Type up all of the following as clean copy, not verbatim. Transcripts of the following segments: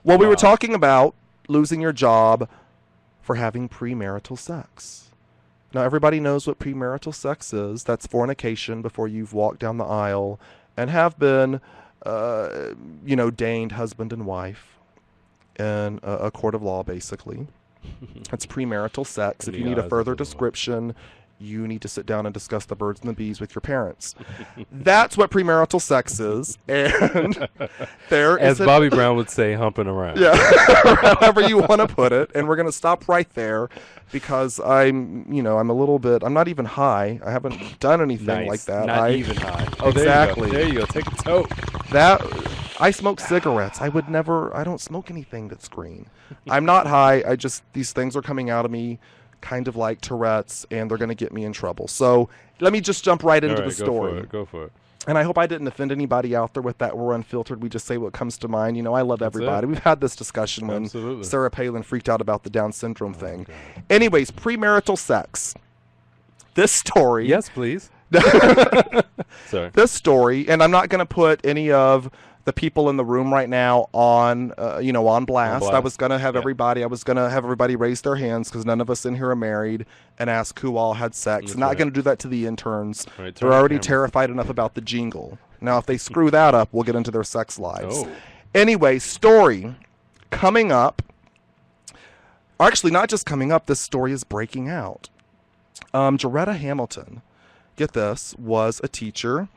Well, we were talking about losing your job for having premarital sex. Now, everybody knows what premarital sex is. That's fornication before you've walked down the aisle and have been, deigned husband and wife in a court of law, basically. That's premarital sex. If you need a further description, you need to sit down and discuss the birds and the bees with your parents. That's what premarital sex is. And there is, as Bobby Brown would say, humping around. Yeah, however you want to put it. And we're going to stop right there because I'm a little bit, I'm not even high. I haven't done anything like that. Not even high. Oh, exactly. There you go. Take a toke. I smoke cigarettes. I don't smoke anything that's green. I'm not high. These things are coming out of me kind of like Tourette's, and they're going to get me in trouble. So let me just jump right into the story. Go for it. And I hope I didn't offend anybody out there with that. We're unfiltered. We just say what comes to mind. I love everybody. We've had this discussion when Sarah Palin freaked out about the Down syndrome thing. God. Anyways, premarital sex. This story. Yes, please. Sorry. This story, and I'm not going to put any of the people in the room right now on blast. I was going to have everybody raise their hands because none of us in here are married and ask who all had sex. I'm not going to do that to the interns. Right, they're already terrified enough about the jingle. Now, if they screw that up, we'll get into their sex lives. Oh. Anyway, story coming up. Actually, not just coming up. This story is breaking out. Jaretta Hamilton, get this, was a teacher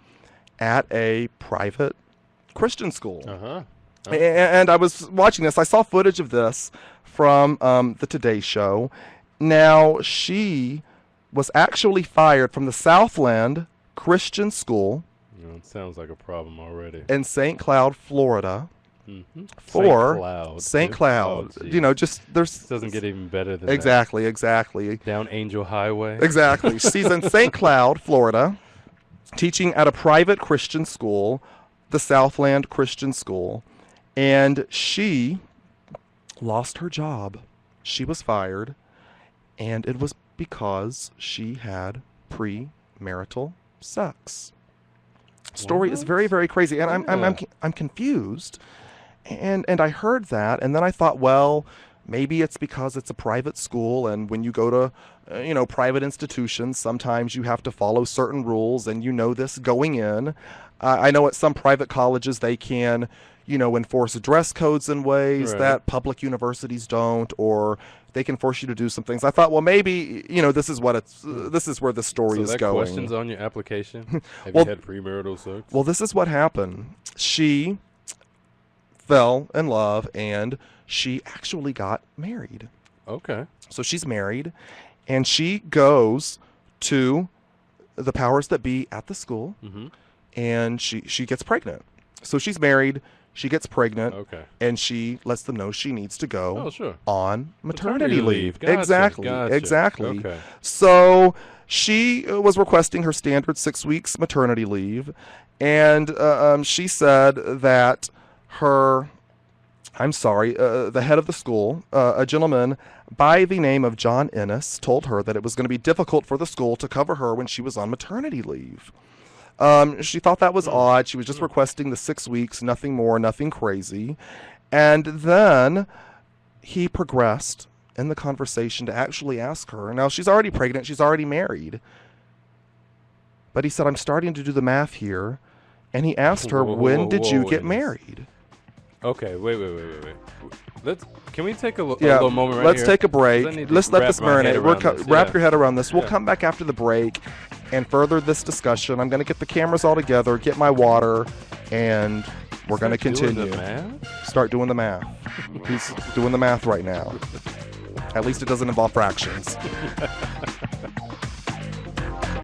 at a private Christian school. And I was watching this. I saw footage of this from the Today Show. Now, she was actually fired from the Southland Christian School. It sounds like a problem already. In St. Cloud, Florida. Mm-hmm. For St. Cloud. There's doesn't get even better than exactly. Down Angel Highway. Exactly. She's in St. Cloud, Florida, teaching at a private Christian school, the Southland Christian School, and she lost her job. She was fired, and it was because she had premarital sex. Story is very, very crazy, and I'm confused. And I heard that, and then I thought, well, maybe it's because it's a private school, and when you go to private institutions, sometimes you have to follow certain rules, and this going in. I know at some private colleges they can, enforce dress codes in ways that public universities don't, or they can force you to do some things. I thought, well, maybe, this is where the story is going. Questions on your application? Have you had premarital sex? Well, this is what happened. She fell in love, and she actually got married. Okay. So she's married, and she goes to the powers that be at the school, and she gets pregnant. So she's married, she gets pregnant, and she lets them know she needs to go on maternity leave. Gotcha, Exactly. Okay. So she was requesting her standard 6 weeks maternity leave, and she said that the head of the school, a gentleman by the name of John Ennis, told her that it was going to be difficult for the school to cover her when she was on maternity leave. She thought that was odd. She was just requesting the 6 weeks, nothing more, nothing crazy. And then he progressed in the conversation to actually ask her. Now, she's already pregnant. She's already married. But he said, I'm starting to do the math here. And he asked her, when did you get married? Okay, wait. Can we take a little moment right let's here? Take a break. Let's let this marinate. Wrap your head around this. We'll come back after the break and further this discussion. I'm going to get the cameras all together, get my water, and we're going to continue. Start doing the math. He's doing the math right now. At least it doesn't involve fractions.